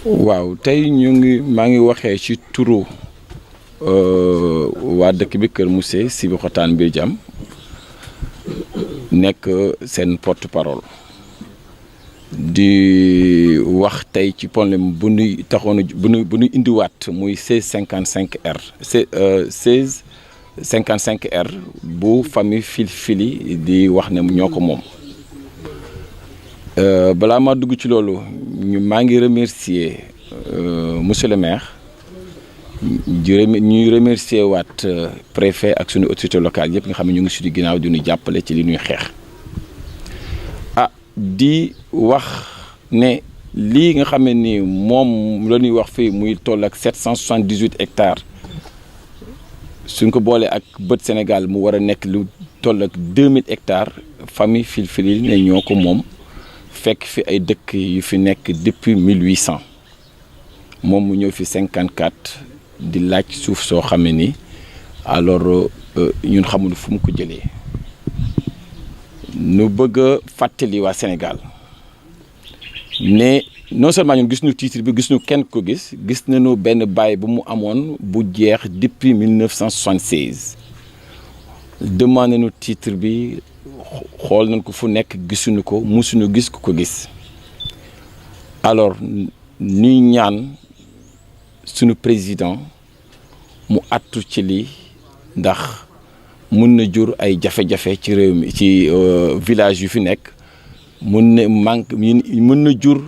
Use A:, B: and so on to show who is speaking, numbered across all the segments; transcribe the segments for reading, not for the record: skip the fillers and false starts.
A: waaw tey maa ngi waxee ci turu waa dëkk bi Kër Mousse Sébikotane Mbir Diam nekk seen porte parole di wax tey ci problème bu ñuy taxoon bu ñuy indiwaat muy 1655R 1655R bu famille Filfili di wax ne ñoo ko moom. balaa ma dugg ci loolu maa ngi remercier monsieur le maire ñuy remercier waat préfet ak suñu autorité locale yëpp nga xam ne ñu ngi suñu ginnaaw di ñu jàppale ci li ñuy xeex di wax ne lii nga xam ne ni moom la ñuy wax fii muy toll ak 778 hectares suñ ko boolee ak bët Sénégal mu war a nekk lu toll ak 2000 hectares famille Filfili ne ñoo ko moom. fekk fi ay dëkk yu fi nekk depuis 1800 moom mu ñëw fi 54 di laaj suuf soo xam ne ni alors ñun xamul fu mu ko jëlee nu bëgg a fàttali waa Sénégal ne non seulement ñun gis ñu titre bi gis ñu kenn ko gis nañu benn bail bu mu amoon bu jeex depuis 1976 demandé nañu titre bi. xool nañ ko fu nekk gisuñu ko musuñu gis ku ko gis alors ñuy ñaan suñu président mu attu ci lii ndax mun na jur ay jafe-jafe ci réew mi ci village yu fi nekk mun na jur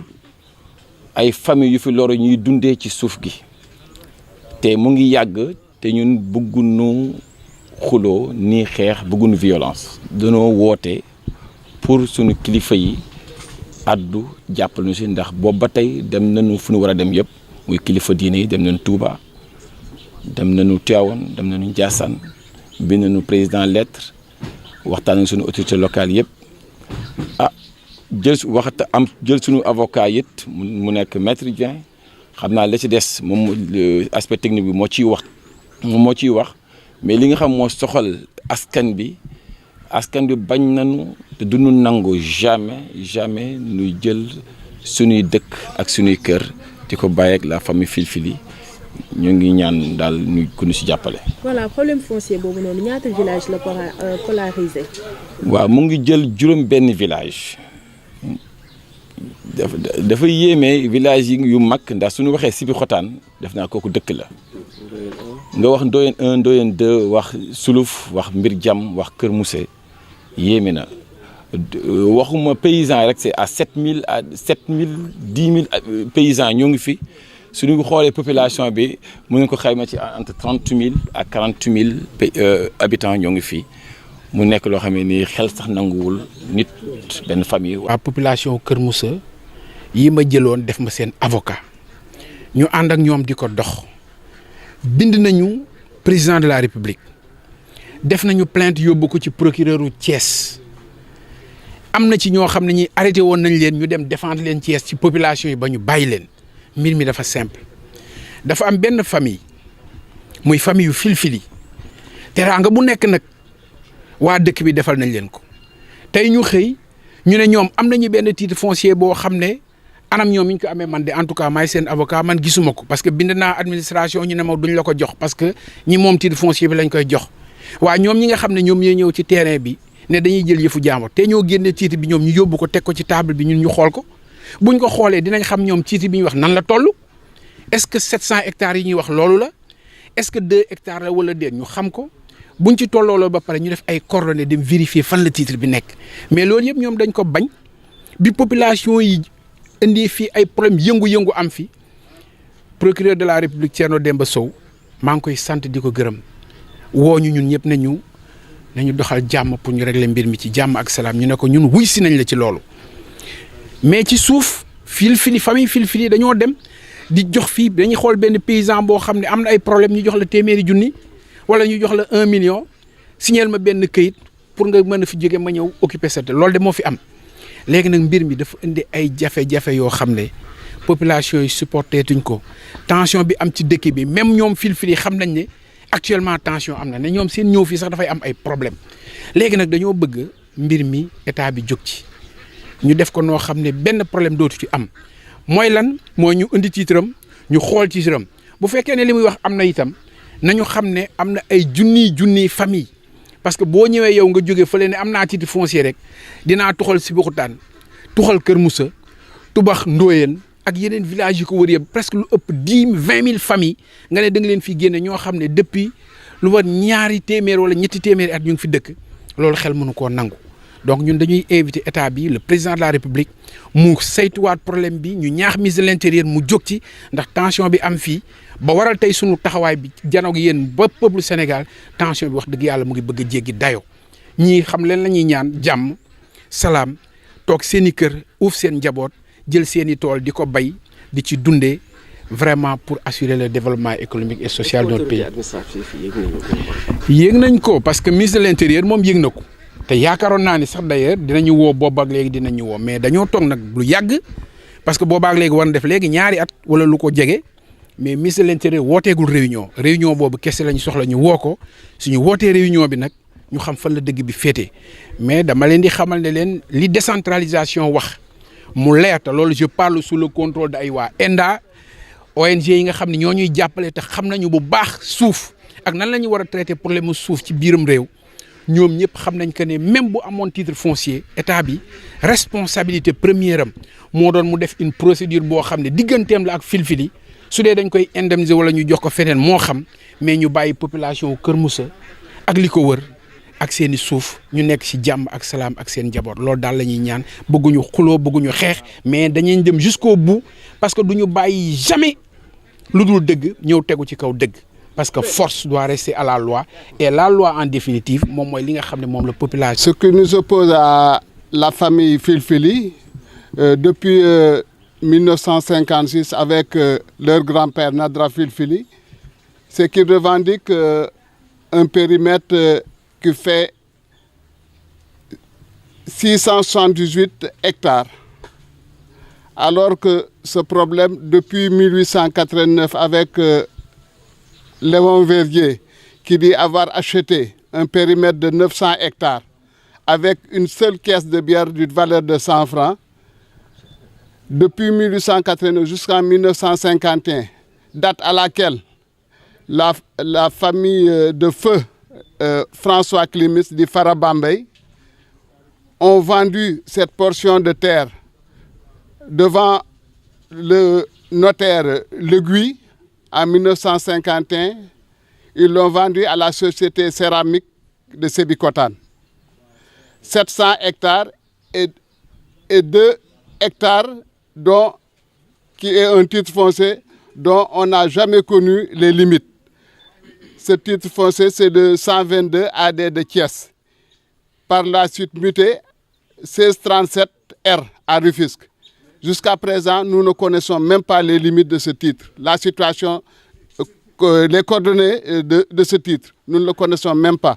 A: ay famille yu fi loro ñuy dundee ci suuf gi te mu ngi yàgg te ñun bëgguñu xuloo nii xeex bëgguñu violence danoo woote pour suñu kilifa yi addu jàppal ñu si ndax boobu ba tey dem nañu fu ñu war a dem yëpp muy kilifa diine yi dem nañu Touba dem nañu Tivaouane dem nañu Ndiassane bind nañu président lettre waxtaan ak suñu autorité locale yëpp jël suñu avocat it mu nekk maître Dieng xam naa la ci des moom aspect technique bi moo ciy wax mais li nga xam moo soxal askan bi bañ nañu te duñu nangu jamais ñuy jël suñuy dëkk ak suñuy kër di ko bàyyi ak la famille Filfili ñu ngi ñaan daal ñu ku ñu si jàppale.
B: voilà problème foncier boobu noonu ñaata village la polarisé.
A: waaw mu ngi jël juróom benn village dafa yéeme village yi yu mag ndax suñu waxee Sébikotane def naa kooku dëkk la. nga wax Ndoyeen 1 Ndoyeen 2 wax Suluf wax Mbir Diam wax Kër Mousse yéeme na waxuma paysans rek c'est à 7000 10 000 paysans ñoo ngi fi suñu xoolee population bi mu ngi ko xayma ci entre 30 000 ak 48 000 habitants ñoo ngi fi mu nekk loo xam ne nii xel sax nanguwul nit benn famille.
C: waa population Kër Mousse yi ma jëloon def ma seen avocat ñu ànd ak ñoom di ko dox. bind nañu président de la république def nañu plainte yóbbu ko ci procureur u Thiès am na ci ñoo xam ne ñi arrêté woon nañ leen ñu dem défendre leen Thiès ci population yi ba ñu bàyyi leen mbir mi dafa simple dafa am benn famille muy famille yu Filfili teraanga bu nekk nag waa dëkk bi defal nañ leen ko tey ñu xëy ñu ne ñoom am nañu benn titre foncier boo xam ne anam ñoom ñu ko amee man de en tout cas maay seen avocat man gisuma ko parce que bind naa administration ñu ne ma duñ la ko jox parce que ñi moom titre foncier bi lañ koy jox waaye ñoom ñi nga xam ne ñoom ñoo ñëw ci terrain bi ne dañuy jël yëfu jaambur te ñoo génne titre bi ñoom ñu yóbbu ko teg ko ci table bi ñun ñu xool ko buñ ko xoolee dinañ xam ñoom titre bi ñu wax nan la toll est-ce que 700 hectares yi ñuy wax loolu la est-ce que 2 hectares la wala déet ñu xam ko buñ ci tolloo ba pare ñu def ay coordonnées dem vérifier fan la titre bi nekk mais loolu yëpp ñoom dañ ko bañ bi population yi. indi fii ay problème yëngu-yëngu am fi procureur de la république Thierno Demba Sow maa ngi koy sant di ko gërëm woo ñu ñun ñëpp nañu doxal jàmm pour ñu régler mbir mi ci jàmm ak salaam ñu ne ko ñun wuy si nañ la ci loolu mais ci suuf Filfili famille Filfili dañoo dem di jox fii dañuy xool benn paysan boo xam ne am na ay problème ñu jox la téeméeri junni wala ñu jox la 1 million signeel ma benn këyit pour nga mën a fi jóge ma ñëw occuper sa loolu de moo fi am. léegi nag mbir mi dafa indi ay jafe-jafe yoo xam ne population yi supporté tuñ ko tension bi am ci dëkk bi même ñoom Filfili xam nañ ne actuellement tension am na ne ñoom seen ñëw fii sax dafay am ay problème léegi nag dañoo bëgg mbir mi état bi jóg ci ñu def ko noo xam ne benn problème dootu ci am mooy lan mooy ñu indi titre am ñu xool titre am bu fekkee ne li muy wax am na itam nañu xam ne am na ay junniy famille parce que boo ñëwee yow nga jógee fële ne am naa titre foncier rek dinaa tuxal Sébikotane tuxal Kër Moussa tubax Ndoyeen ak yeneen village yi ko wër yëpp presque lu ëpp 20 000 familles nga ne da nga leen fi génne ñoo xam ne depuis lu war ñaari téeméer wala ñetti téeméeri at ñu ngi fi dëkk loolu xel mënu koo nangu donc ñun dañuy inviter état bi le président de la république mu saytuwaat problème bi ñu ñaax ministre de l'intérieur mu jóg ci ndax tension bi am fii ba waral tey sunu taxawaay bi janoog yéen ba peuple Sénégal tension bi wax dëgg yàlla mu ngi bëgg a jéggi dayoo ñii xam leen la ñuy ñaan jàmm salaam toog seen i kër uuf seen njaboot jël seen i tool di ko bay di ci dundee vraiment pour assurer le développement économique et social de notre pays. yéeg nañ ko parce que ministre de l'intérieur moom yéeg na ko te yaakaaroon naa ni sax d'ailleurs dinañu woo boobaak léegi dinañu woo mais dañoo toog nag lu yàgg parce que boobaak léegi war na def léegi ñaari at wala lu ko jege mais ministre de l'intérieur wooteegul réunion boobu kese lañu soxla ñu woo ko suñu wootee réunion bi nag ñu xam fan la dëgg bi féete mais dama leen di xamal ne leen li décentralisation wax mu leer te loolu je parle sous le contrôle de ay waa ENDA ONG yi nga xam ne ñoo ñuy jàppale te xam nañu bu baax suuf ak nan la ñu war a traiter problème mu suuf ci biiram réew ñoom ñëpp xam nañ que ne même bu amoon titre foncier état bi responsabilité première am moo doon mu def une procédure boo xam ne digganteem la ak filfili su dee dañ koy indemniser wala ñu jox ko feneen moo xam mais ñu bàyyi population Kër Moussa ak li ko wër ak seen i suuf ñu nekk ci jàmm ak salaam ak seen njaboot loolu daal la ñuy ñaan bëgguñu xuloo bëgguñu xeex mais dañuy dem jusqu'au bout parce que duñu bàyyi jamais lu dul dëgg ñëw tegu ci kaw dëgg parce que force doit rester à la loi et la loi en définitive moom mooy li nga xam ne moom la population.
D: Ce qui nous oppose à la famille Filfili depuis 1956 avec leur grand-père Nadra Filfili, c'est qu'ils revendiquent un périmètre qui fait 678 hectares. Alors que ce problème, depuis 1889, avec Léon Verdier, qui dit avoir acheté un périmètre de 900 hectares avec une seule caisse de bière d'une valeur de 100 francs, depuis 1889 jusqu'en 1951, date à laquelle la famille de feu François Klimis dit Farabambey ont vendu cette portion de terre devant le notaire Leguy en 1951. Ils l'ont vendu à la société céramique de Sébikotane. 700 hectares et 2 hectares qui est un titre foncier dont on n'a jamais connu les limites. Ce titre foncier, c'est de 122 AD de Thiès. Par la suite muté 1637 R à Rufisque. Jusqu'à présent, nous ne connaissons même pas les limites de ce titre. La situation, les coordonnées de ce titre, nous ne le connaissons même pas.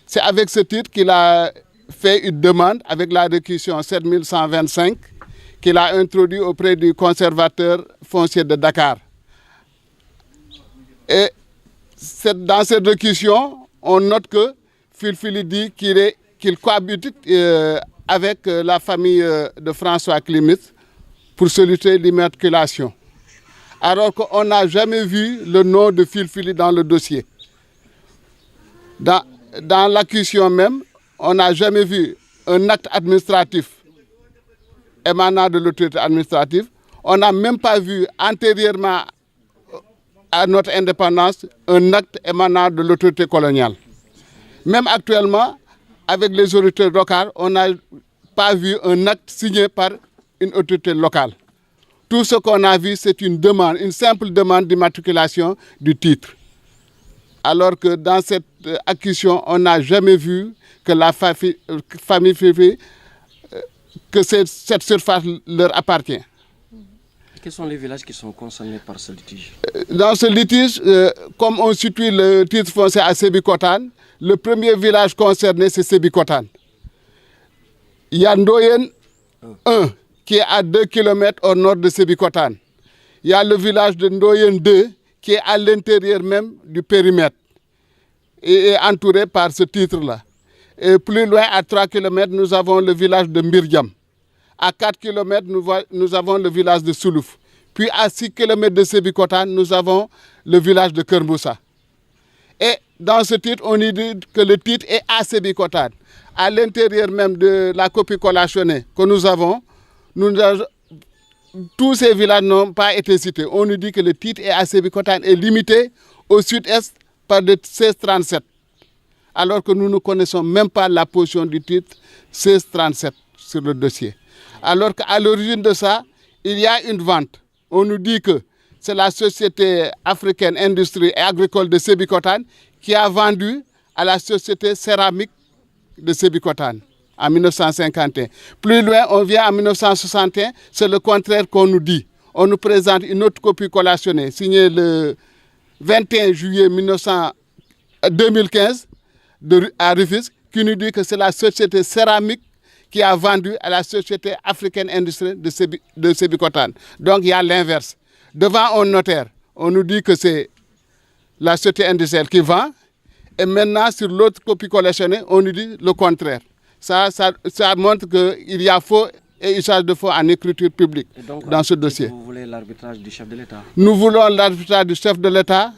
D: C'est avec ce titre qu'il a fait une demande avec la réquisition 7125 qu'il a introduit auprès du conservateur foncier de Dakar. Et dans cette réquisition, on note que Filfili dit qu'il cohabite avec la famille de François Klimis pour solliciter l'immatriculation. Alors qu'on n'a jamais vu le nom de Filfili dans le dossier. Dans l'accusation même, on n'a jamais vu un acte administratif émanant de l'autorité administrative. On n'a même pas vu antérieurement à notre indépendance un acte émanant de l'autorité coloniale. Même actuellement, avec les autorités locales, on n'a pas vu un acte signé par une autorité locale. Tout ce qu'on a vu, c'est une demande, une simple demande d'immatriculation du titre. Alors que dans cette accusation, on n'a jamais vu que la famille Fifi, que cette surface leur appartient.
E: Quels sont les villages qui sont concernés par ce litige?
D: Dans ce litige, comme on situe le titre foncier à Sébikotane, le premier village concerné, c'est Sébikotane. Il y a Ndoyen 1, qui est à 2 km au nord de Sébikotane. Il y a le village de Ndoyen 2, qui est à l'intérieur même du périmètre et est entouré par ce titre-là. Et plus loin, à 3 km, nous avons le village de Mbirdiam. À 4 km, nous avons le village de Soulouf. Puis à 6 km de Sébikotane, nous avons le village de Kermoussa. Et dans ce titre, on dit que le titre est à Sébikotane. À l'intérieur même de la copie collationnée que nous avons, tous ces villages n'ont pas été cités. On nous dit que le titre est à Sébikotane est limité au sud-est par le 1637. Alors que nous ne connaissons même pas la position du titre 1637 sur le dossier. Alors qu'à l'origine de ça, il y a une vente. On nous dit que c'est la Société africaine industrie et agricole de Sébikotane qui a vendu à la Société céramique de Sébikotane en 1951. Plus loin, on vient en 1961, c'est le contraire qu'on nous dit. On nous présente une autre copie collationnée signée le 21 juillet 2015 à Rufisque qui nous dit que c'est la Société céramique qui a vendu à la Société africaine industrie de Sébikotane. Donc il y a l'inverse. Devant un notaire, on nous dit que c'est la Société industrielle qui vend. Et maintenant, sur l'autre copie collationnée, on nous dit le contraire. Ça montre qu'il y a faux et usage de faux en écriture publique dans ce dossier.
E: Vous voulez l'arbitrage du chef de l'État?
D: Nous voulons l'arbitrage du chef de l'État.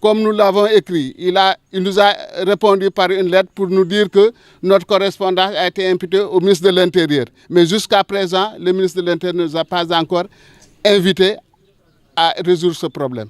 D: Comme nous l'avons écrit, il nous a répondu par une lettre pour nous dire que notre correspondance a été imputée au ministre de l'Intérieur. Mais jusqu'à présent, le ministre de l'Intérieur ne nous a pas encore invités à résoudre ce problème.